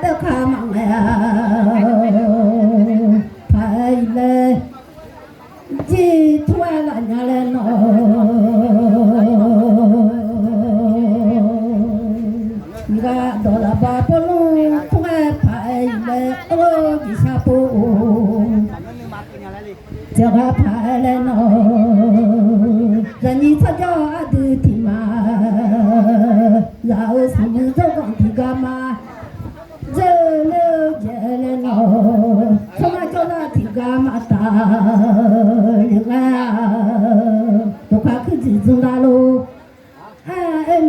的卡忙呀，拍了，几突然来了喏，你看到了巴布隆，突然拍了哦，一下步，这个拍了喏，让你参加的题嘛，然后什么都讲题干嘛？这了这了喏，什么叫那题干嘛大？另外，都快去集中大喽。哎，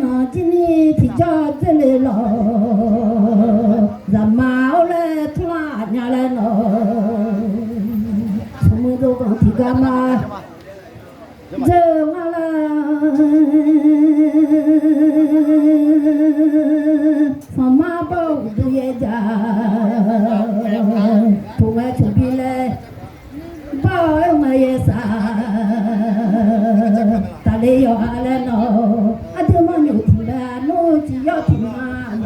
那今年题家这里喽，咱妈来突然伢来喽，什么都讲题干嘛？这完了，放马包都也家，不爱出皮来，包我也啥，大里要下来喏，啊这么牛听了，奴只要听嘛呀，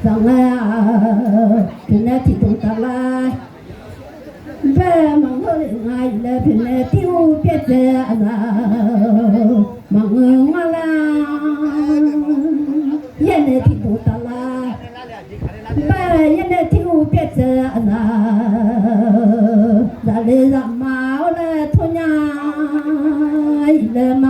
上来啊，现在听懂得啦。别忙活的爱来骗来丢别在啊，忙我啦，也来听不到啦，别也来丢别在啊，那里让马来拖呀，来嘛。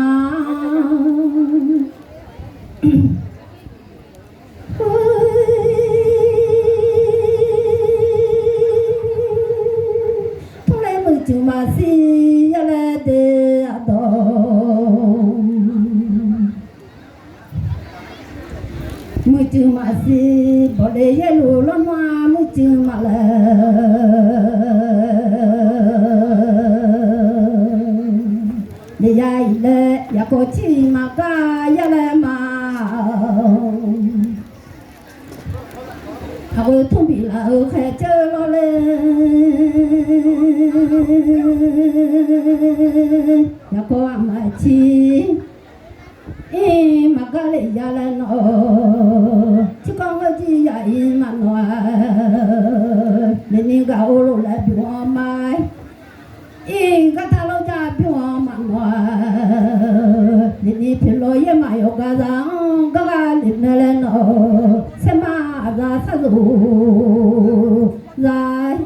就嘛是要来的啊东，木就嘛是不来也路了嘛，木就嘛来，你呀一来呀过去嘛个也来嘛。他会通比了还走了嘞，呀过嘛去，嘛个嘞呀来喏，就讲我只呀嘛喏，你个欧罗来比我买，个大老家比我嘛喏，你平罗也嘛有个人，个个领来喏，什么？ra sa ru ra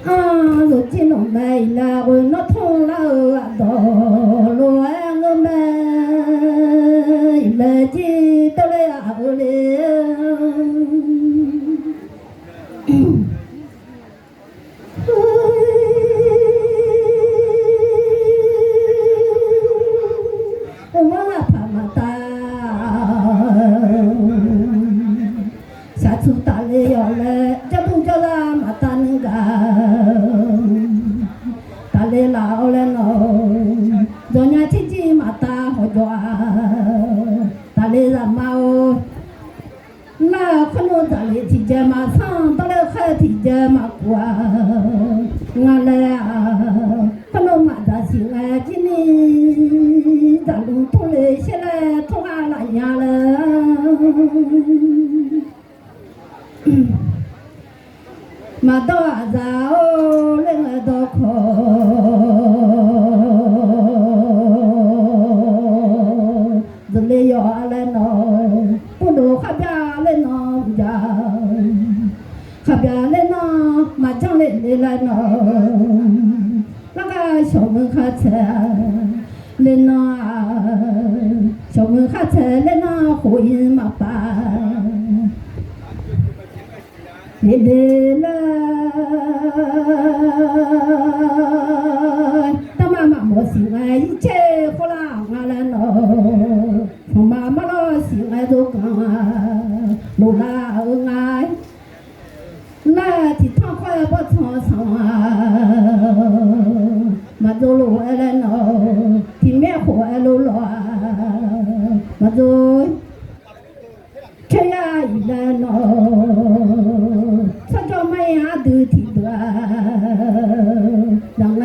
rồi chỉ nó mày là rồi nó thong là đó rồi anh mày là chỉ tao lấy à rồi Satu tali oleh jatuh jalan mata nenggang tali la oleh no donya cici mata hojoa tali ramau la kono tali tiga masang tali khay tiga makwa ngale kono mata singa jini dalu tole sele toga la nyala mà đó giáo lên là đó khó rồi lấy gió lên nó bún đồ khắp nhà lên nó già khắp nhà lên nó mà chẳng lên nó nó cái sống khát xe lên nó sống khát xe lên nó khối mà ba để là tao mà một xíu ngày chơi khó làm mà là nó không mà nó xíu ngày đâu cả lù la ở ngày là chỉ thằng khoe bắt thằng sao mà đâu lù là nó thì mẹ khổ lù lo mà rồi chơi ai là nó sao cho mày á từ thì đó rằng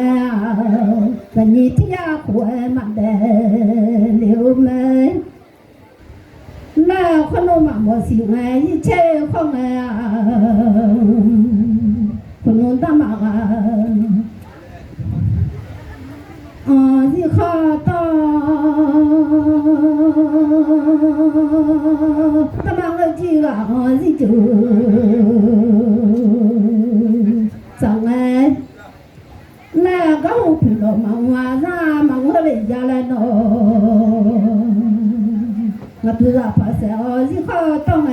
là nhị thì á của em mà để liệu mày là con nó mà một xíu ngày 一切红啊，可能大马啊，你好到大马个几个你就上来。那个我不了忙啊，啥忙我来家来喏，我都是怕是哦，是好当啊，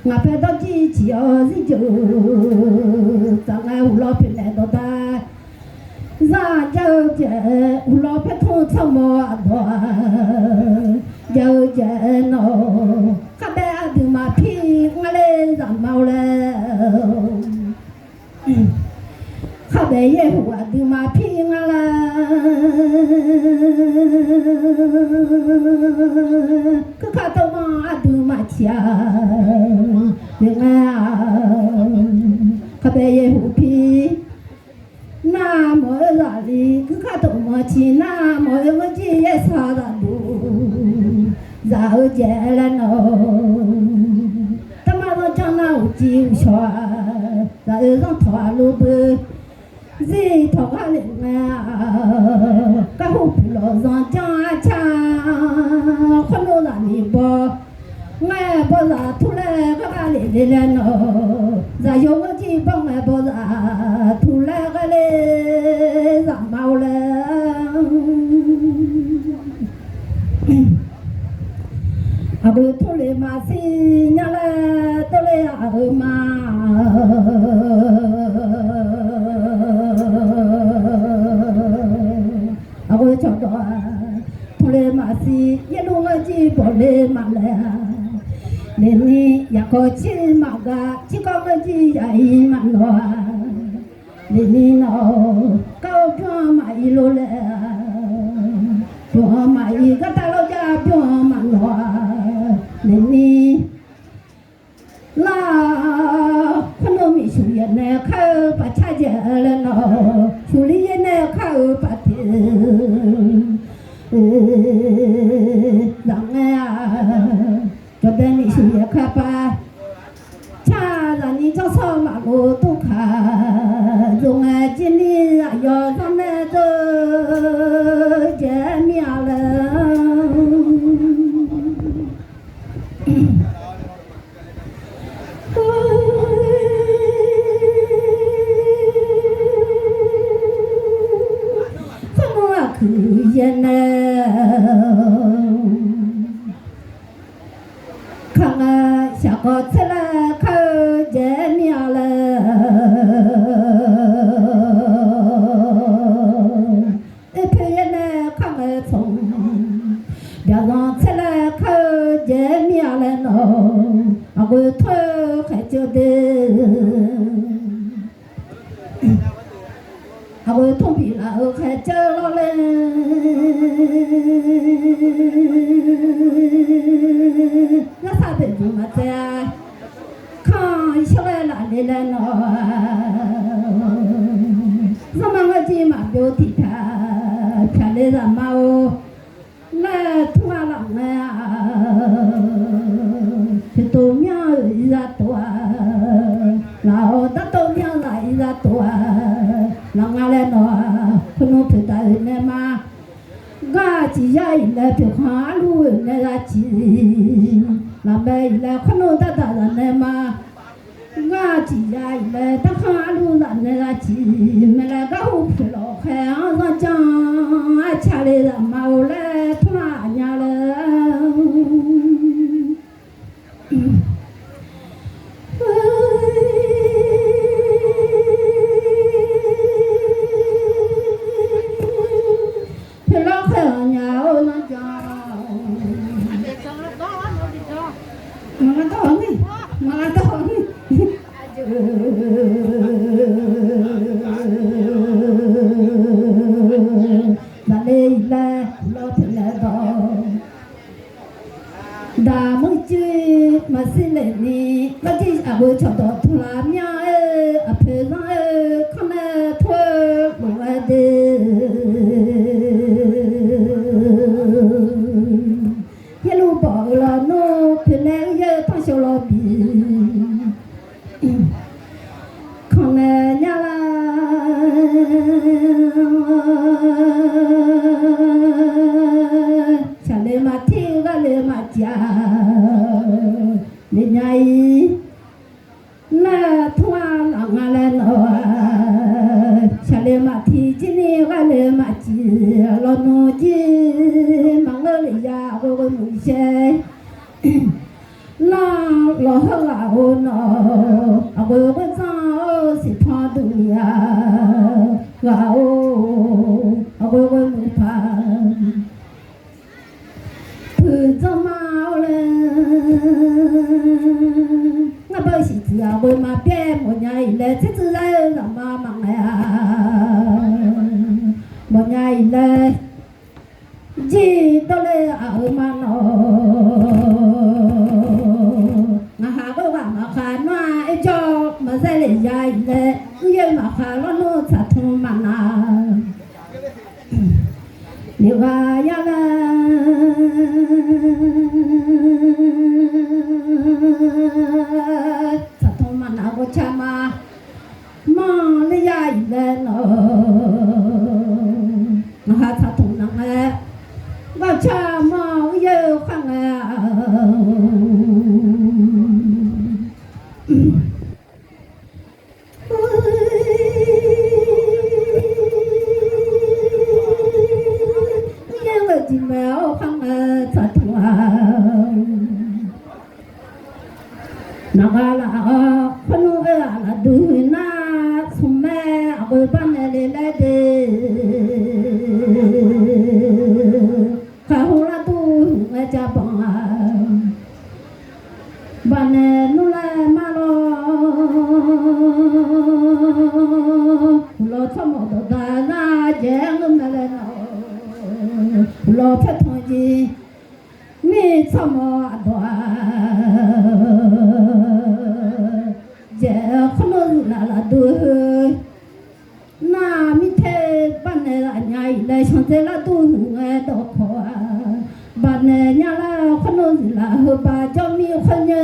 我拍到机器哦，是就上来我老婆来到的，啥就这我老婆通车么多，就这喏，还得阿弟妈皮我来上毛了。他的也我的马平啊啦，可卡到马的马枪，平啊，他的也虎皮，那么哪里可卡到马去，那么我这也啥的路，绕街了喏，他妈的讲那我就说，然后让他路不。这头发领啊，个后不老上江枪，混到那里不，我不是出来个把里的了喏，咱有个地方我不是出来个嘞上毛了，啊不出来嘛是伢嘞都来啊嘛。我找到同来马西一路我去跑来马来，你呀个去马个去个我去呀一马罗，你喏高边马一路来，边马一个大老家边马罗，你那可能没修也那靠把差价了喏，修理也那靠把的，让啊，这边没修也靠把，差让你找草马路都看，用啊今年啊要让那个见面了。人呢，看啊，下个出来看见面了，一陪人呢看个从，别让出来看见面了喏，啊我头还觉得。啊，我同比了还走了嘞，那啥子就么子啊？看起来哪里来喏？什么我今嘛标题他看的人嘛哦，那同啊人啊，去都苗一个多，然后到都苗来一个多。让俺来喏，可能陪他来嘛，俺只要一来别看路来个急，那么一来可能他人来嘛，俺只要一来他看路人来个急，没来个后皮了，还让讲俺家里人嘛，我来同俺家了。đà mong chơi mà xin lệ ni bắt đi à bữa cho đó thùng làm nha à phê ra con thôi mà đi hello bỏ là nó phê này giờ ta cho lo bi con nhà la cha le ma thi ga le ma cha le nhai la thua la nga le no cha le ma thi chi ni ga le ma chi lo no chi ma ngơ le ya go go mu che la lo ha la o no a go go sa o si pha du ya ga o a go go mu pha pu zo ma o le nga ba si zi a go ma pe mo nya i le zi zi la la ma ma ya mo nya i le ji to le a ma no nga ha go wa ma kha no e cho ma sai le ya i le ye ma kha lo no cha thu ma na ni wa ya la cha thu ma na go cha ma le ya i le no nga ha cha thu na le ba cha ma ye khang a Nagala khanu ala du na sume abu banele le de kahula tu ngaja ba bane nula malo lo chomo do da na jeng mele no lo phethoji mi chomo adwa je khono la la du na mi the bane la nyai le chon te la tu nge do kho bane nya la khono la ho ba cho mi khonya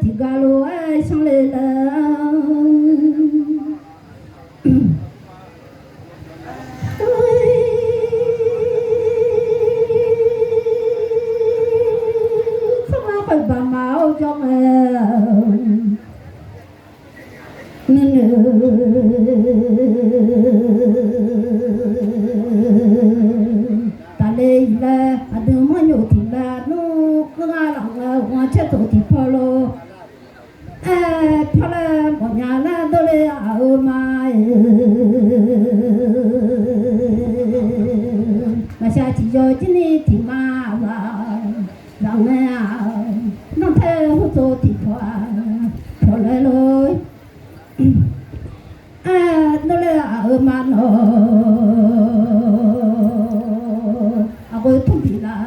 ti ga lo ai chang le la ba mau cho ta lấy là đừng có nhổ thì là nó cứ ngã lòng hoa chết tổ thì phô lô phô là một nhà là tôi lấy ở mai mà sao chỉ cho chứ đi thì mà rằng nó theo hút tổ thì phô lấy lối nó lấy ở mà nó tôi không bị là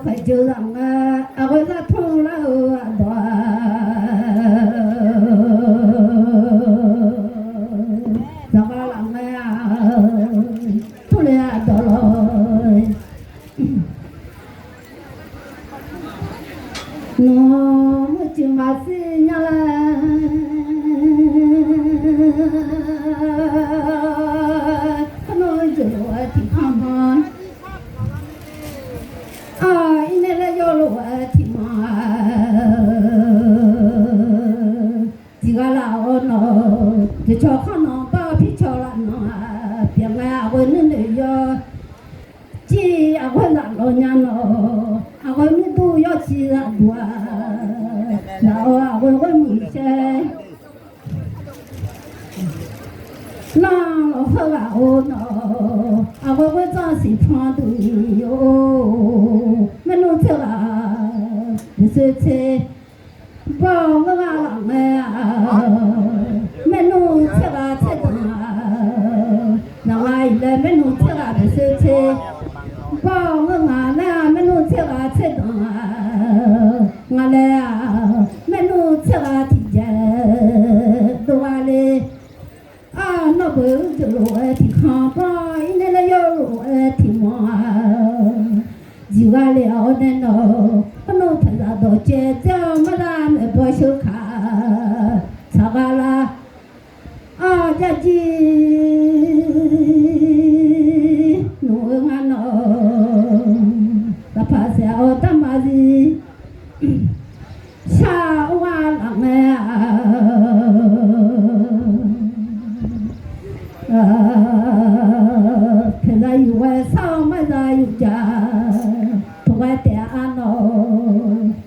phải chịu rằng tôi ra thôn là đó rằng là làm tôi là đó rồi nó mới chịu mà xin nhau là thì không hơn này là do lúa thì mà chỉ có là nó thì cho con nó bao thì cho là nó tiếng là quên nên do chỉ quên là nó nhà nó quên nên tu do chỉ là đùa nào quên mình chơi nó hơi là nó quên cho sĩ phong tu yo mình nói thế là thế thế bao cái là mẹ mình nói thế là thế nào lại là mình nói thế là thế thế bao cái là mình nói thế là thế ngà là mình nói thế là thì đồ ale nó bự rồi thì khó coi nên là vô rồi thì mà 就个了的喏，不能陪着到街上没让没不修卡，啥个啦？啊，家己弄啊弄，那怕是我他妈的。啥话人现在有外少没在有家，不外点安咯，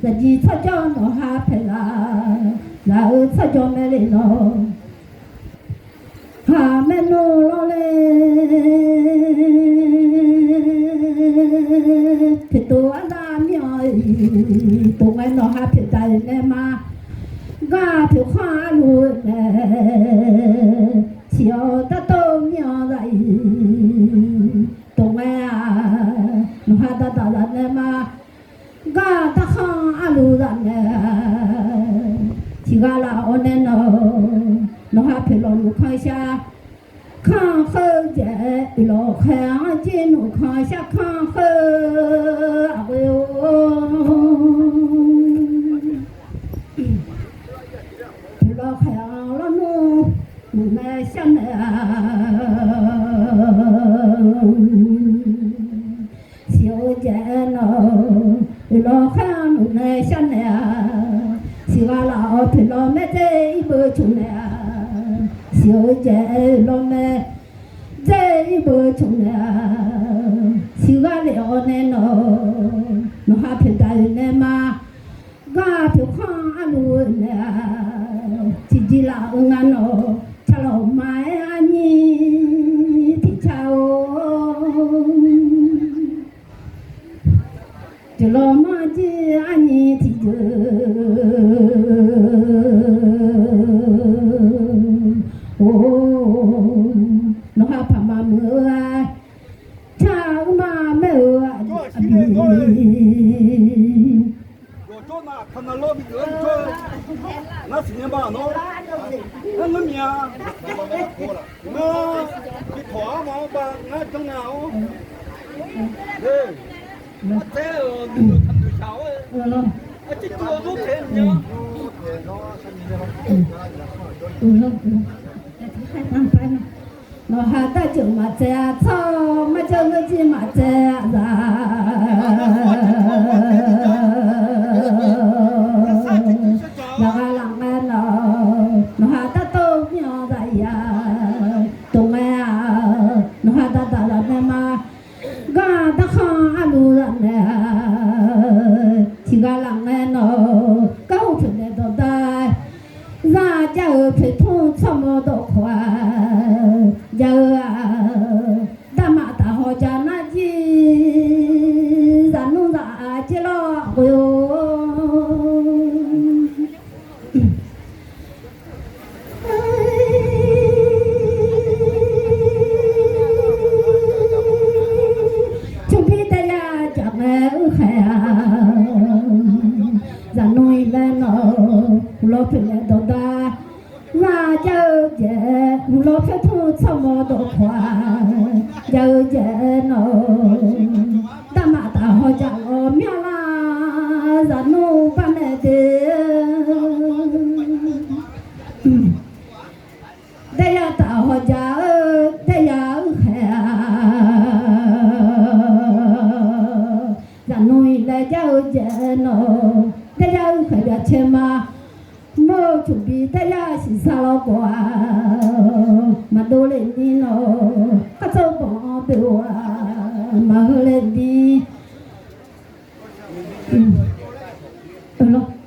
自己出家弄哈陪啦，然后出家没来咯，哈没弄了嘞，陪多阿拉苗伊，多外弄哈陪在那嘛。嘎皮花路嘞，小的都苗来，东哎啊，弄哈的大人嘞嘛，嘎的行阿路人嘞，几个老人咯，弄哈皮老路看下，看后节老看见路看下看后啊喂哟。老海洋了弄来想来小姐喽，老海洋弄来想来，西瓜老皮老妹在一波冲来，小姐老妹在一波冲来，西瓜了呢喽，弄哈皮大人呢嘛，嘎皮看阿路呢。chỉ là ngan nó chalo mai ani thì chao chalo mai chi ani thì nó ha pa ma mưa chao ma mưa cho na khăn nó lo bị lớn cho nó xin nhà bà nó nhà nó cái thỏ mà bà nó trong nào đây nó thế đừng được thằng cháu ấy chỉ chưa giúp thế nhá nó ha ta chịu mà che cho mà cho người chi mà che ra là ga lặng men nó ha ta tô nhỏ dậy tung mẹ nó ha ta ta là mẹ mà ga ta không ăn đủ rồi nè chỉ ga lặng men câu chuyện này đó ta ra giờ phải thu cho một độ khoa giờ ta mà ta họ cha na chi ra nung ra chi lo rồi chúng biết tay ya chẳng nghe khè ra nuôi lên lo phải lên đó ta ra giờ dễ lo phải thu cho một độ khoa giờ dễ nó ta mà ta họ chẳng mía la ra nu ban này đây là ta họ cha đây là hè ra nuôi lại giờ dễ nó đây là khởi đã xem mơ chuẩn bị tay ra xin sao lo qua mà đô lên đi nó các châu bỏ biểu mà hơi lên đi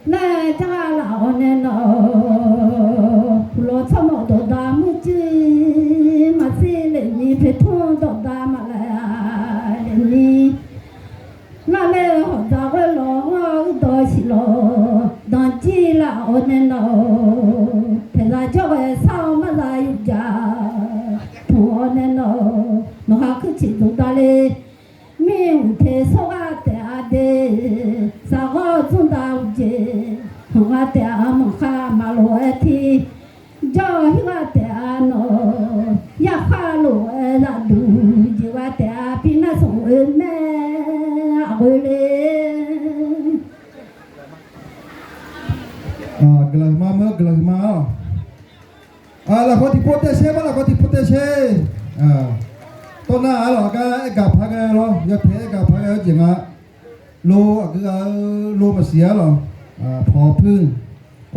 nè cha lão nè nó lo cho một đồ đá mới chi mà xin lên đi phải thua đồ đá mà lại lên đi là lẽ họ ra cái lo đôi xí lo đàn chi lão nên nó thế ra cho cái sao mà ra yêu cha thua nên nó ha cứ chỉ dùng ta le mình thế sao à thế à thế sao có chúng ta uống không à thế à mà khá mà lo thì cho hi à thế à nó ya khá lo là đủ chỉ à thế à pin là sống mẹ à လေ gelas mama gelas mau la ko ti protege ba la ko ti protege to na lo ga pha ga lo ya the ga pha ga jing a lo ga lo ma sia lo พอพึ่ง